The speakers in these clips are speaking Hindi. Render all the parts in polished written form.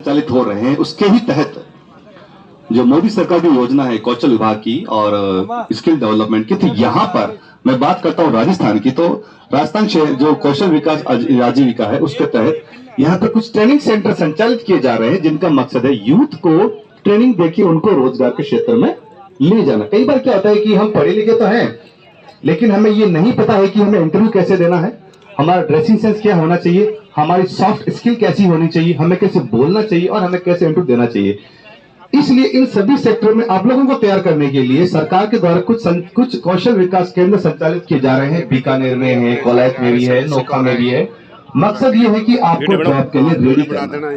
संचालित हो रहे हैं, उसके ही तहत जो मोदी सरकार की योजना है कौशल विभाग की और स्किल डेवलपमेंट की, तो यहाँ पर मैं बात करता हूँ राजस्थान की, तो राजस्थान जो कौशल विकास आजीविका है उसके तहत यहाँ पर कुछ ट्रेनिंग सेंटर संचालित किए जा रहे हैं, जिनका मकसद है यूथ को ट्रेनिंग देके उनको रोजगार के क्षेत्र में ले जाना। कई बार क्या होता है कि हम पढ़े लिखे तो हैं, लेकिन हमें ये नहीं पता है कि हमें इंटरव्यू कैसे देना है, हमारा ड्रेसिंग सेंस क्या होना चाहिए, हमारी सॉफ्ट स्किल कैसी होनी चाहिए, हमें कैसे बोलना चाहिए और हमें कैसे इंटरव्यू देना चाहिए। इसलिए इन सभी सेक्टर में आप लोगों को तैयार करने के लिए सरकार के द्वारा कुछ कौशल विकास केंद्र संचालित किए जा रहे हैं। बीकानेर में है, कोलायत में भी है, नोखा में भी है। मकसद ये है कि आपको जॉब के लिए रेडी करना।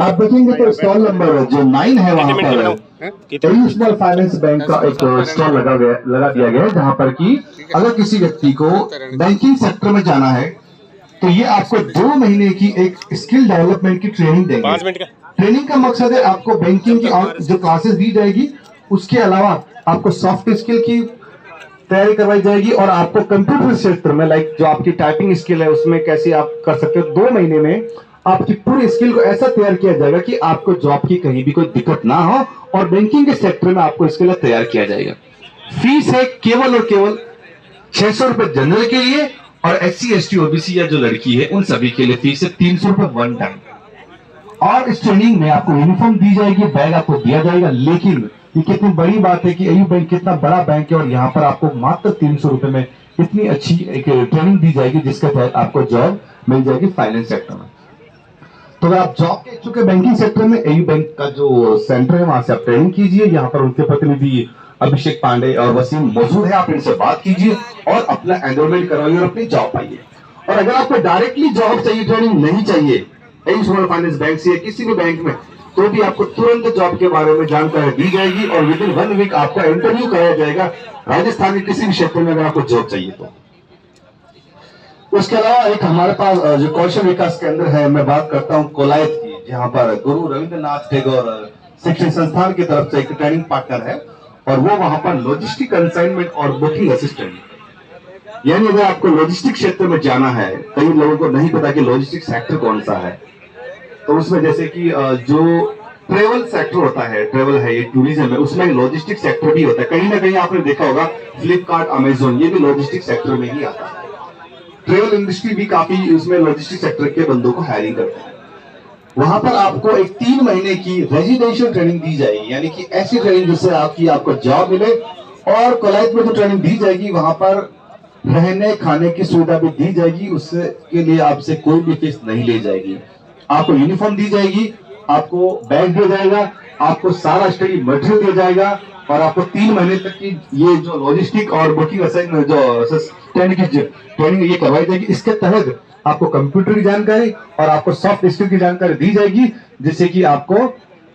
आप देखेंगे तो स्टॉल नंबर जो 9 है वहां पर स्मॉल फाइनेंस बैंक का एक स्टॉल लगा दिया गया है, जहां पर कि अगर किसी व्यक्ति को बैंकिंग सेक्टर में जाना है तो ये आपको 2 महीने की एक स्किल डेवलपमेंट की ट्रेनिंग देंगे। ट्रेनिंग का मकसद है आपको बैंकिंग की और जो क्लासेस दी जाएगी, उसके अलावा आपको सॉफ्ट स्किल की तैयारी करवाई जाएगी और आपको कंप्यूटर क्षेत्र में लाइक जो आपकी टाइपिंग स्किल है उसमें कैसे आप कर सकते हो। 2 महीने में आपकी पूरी स्किल को ऐसा तैयार किया जाएगा कि आपको जॉब की कहीं भी कोई दिक्कत ना हो और बैंकिंग के सेक्टर में आपको इसके लिए तैयार किया जाएगा। फीस है केवल और केवल 600 रुपए जनरल के लिए और SC ST OBC या जो लड़की है उन सभी के लिए फीस है 300 रुपए वन टाइम। और इस ट्रेनिंग में आपको यूनिफॉर्म दी जाएगी, बैग आपको दिया जाएगा। लेकिन ये कितनी बड़ी बात है कि AU बैंक कितना बड़ा बैंक है और यहाँ पर आपको मात्र 300 रुपए में इतनी अच्छी एक ट्रेनिंग दी जाएगी, जिसके तहत आपको जॉब मिल जाएगी फाइनेंस सेक्टर में। तो अगर आप जॉब के इच्छुक है बैंकिंग सेक्टर में, AU बैंक का जो सेंटर है वहां से आप ट्रेनिंग कीजिए। यहाँ पर उनके प्रतिनिधि अभिषेक पांडे और वसीम मौजूद है, आप इनसे बात कीजिए और अपना एनरोलमेंट करवाइए और अपनी जॉब पाइए। और अगर आपको डायरेक्टली जॉब चाहिए, ट्रेनिंग नहीं चाहिए स्मॉल फाइनेंस बैंक से या किसी भी बैंक में, तो भी आपको तुरंत जॉब के बारे में जानकारी दी जाएगी और विद इन 1 वीक आपका इंटरव्यू कराया जाएगा राजस्थान के किसी भी क्षेत्र में अगर आपको जॉब चाहिए तो। उसके अलावा एक हमारे पास जो कौशल विकास केंद्र है, मैं बात करता हूँ कोलायत की, जहाँ पर गुरु रविंद्रनाथ टैगोर शिक्षण संस्थान की तरफ से एक ट्रेनिंग पार्टनर है और वो वहां पर लॉजिस्टिक कंसाइनमेंट और बुकिंग असिस्टेंट, यानी अगर आपको लॉजिस्टिक क्षेत्र में जाना है, कई लोगों को नहीं पता कि लॉजिस्टिक सेक्टर कौन सा है, तो उसमें जैसे कि जो ट्रेवल सेक्टर होता है, ट्रेवल है, ये टूरिज्म है, उसमें लॉजिस्टिक सेक्टर भी होता है। कहीं ना कहीं आपने देखा होगा फ्लिपकार्ट, अमेजोन, ये भी लॉजिस्टिक सेक्टर में ही आता है। ट्रेवल इंडस्ट्री भी काफी उसमें लॉजिस्टिक सेक्टर के बंदों को हायरिंग करते हैं। वहां पर आपको एक 3 महीने की रेजिडेंशियल ट्रेनिंग दी जाएगी, यानी कि ऐसी ट्रेनिंग जिससे आपको जॉब मिले। और कोलायत में जो ट्रेनिंग दी जाएगी वहां पर रहने खाने की सुविधा भी दी जाएगी, उसके के लिए आपसे कोई भी फीस नहीं ली जाएगी। आपको यूनिफॉर्म दी जाएगी, आपको बैग दिया जाएगा, आपको सारा स्टडी मटेरियल दिया जाएगा और आपको 3 महीने तक की ये जो लॉजिस्टिक और बुकिंग असाइनमेंट जो ट्रेनिंग ये करवाई जाएगी। इसके तहत आपको कंप्यूटर की जानकारी और आपको सॉफ्ट स्किल की जानकारी दी जाएगी, जिससे कि आपको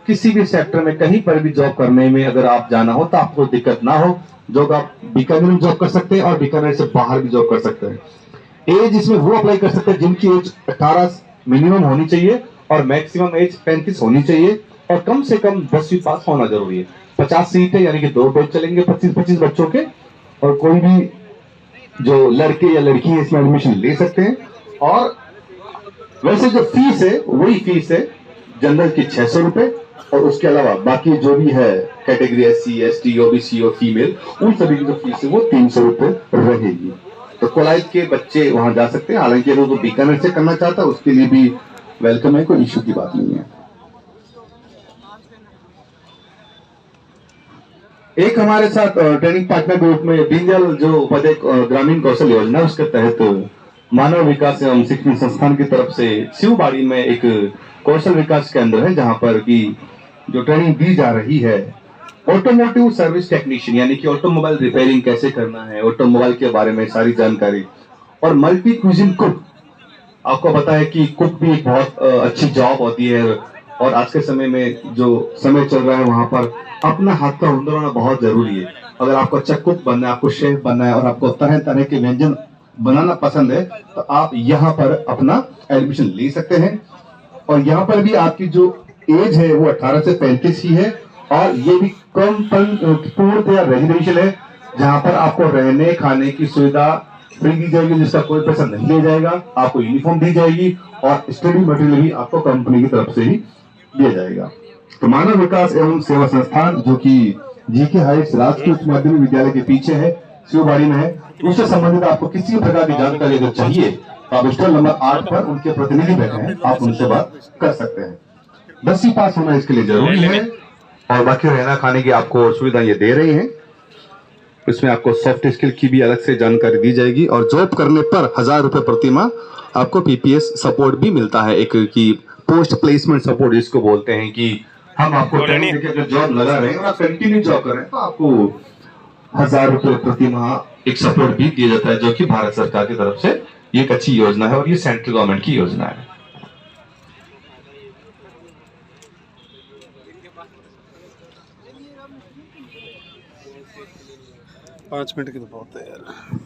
किसी भी सेक्टर में कहीं पर भी जॉब करने में अगर आप जाना हो तो आपको दिक्कत ना हो। जो आप बीकानेर में जॉब कर सकते हैं और बीकानेर से बाहर भी जॉब कर सकते हैं। एज इसमें वो अप्लाई कर सकते हैं जिनकी एज 18 मिनिमम होनी चाहिए और मैक्सिमम एज 35 होनी चाहिए और कम से कम 10वीं पास होना जरूरी है। 50 सीट है, यानी कि 2 बैच चलेंगे 25-25 बच्चों के, और कोई भी जो लड़के या लड़की है इसमें एडमिशन ले सकते हैं। और वैसे जो फीस है वही फीस है जनरल की 600 रुपए और उसके अलावा बाकी जो भी है कैटेगरी SC ST OBC और फीमेल, उन सभी की जो फीस है वो 300 रुपए रहेगी। तो कोलायत के बच्चे वहां जा सकते हैं। हालांकि अगर वो बीकानेर से करना चाहता है उसके लिए भी वेलकम है, कोई इश्यू की बात नहीं है। एक हमारे साथ ट्रेनिंग पार्टनर ग्रुप में दीनदयाल जो उपाध्याय ग्रामीण कौशल योजना, उसके तहत मानव विकास एवं शिक्षण संस्थान की तरफ से शिवबाड़ी में एक कौशल विकास केंद्र है, जहां पर की जो ट्रेनिंग दी जा रही है ऑटोमोटिव सर्विस टेक्नीशियन, यानी कि ऑटोमोबाइल रिपेयरिंग कैसे करना है, ऑटोमोबाइल के बारे में सारी जानकारी। और मल्टी क्विजिन कुक, आपको पता है कि कुक भी एक बहुत अच्छी जॉब होती है और आज के समय में जो समय चल रहा है वहां पर अपना हाथ का हुनर होना बहुत जरूरी है। अगर आपको अच्छा कुक बनना है, आपको शेफ बनना है और आपको तरह तरह के व्यंजन बनाना पसंद है तो आप यहाँ पर अपना एडमिशन ले सकते हैं। और यहाँ पर भी आपकी जो एज है वो 18 से 35 ही है और ये भी पूर्णतया रेजिडेंशियल है, जहाँ पर आपको रहने खाने की सुविधा फ्री दी जाएगी, जिसका कोई पैसा नहीं लिया जाएगा। आपको यूनिफॉर्म दी जाएगी और स्टडी मटेरियल भी आपको कंपनी की तरफ से ही दिया जाएगा। तो मानव विकास एवं सेवा संस्थान जो कि जीके हाइट्स राजकीय उच्च माध्यमिक विद्यालय के पीछे है, शिवबाड़ी में है, उससे संबंधित आपको किसी भी प्रकार की जानकारी अगर चाहिए तो आप स्टॉल नंबर 8 पर उनके प्रतिनिधि बैठे हैं, आप उनसे बात कर सकते हैं। 10वीं पास होना इसके लिए जरूरी है और बाकी रहना खाने की आपको सुविधा ये दे रही है। इसमें आपको सॉफ्ट स्किल की भी अलग से जानकारी दी जाएगी और जॉब करने पर 1000 रुपए प्रति माह आपको पीपीएस सपोर्ट भी मिलता है, एक की पोस्ट प्लेसमेंट सपोर्ट जिसको बोलते हैं कि हम आपको ट्रेनिंग देके अगर जॉब लगा रहे हैं और आप कंटिन्यू जॉब कर रहे हैं तो आपको 1000 रुपए प्रति माह एक सपोर्ट भी दिया जाता है, जो कि भारत सरकार की तरफ से ये एक अच्छी योजना है और ये सेंट्रल गवर्नमेंट की योजना है। 5 मिनट की तो बहुत है यार।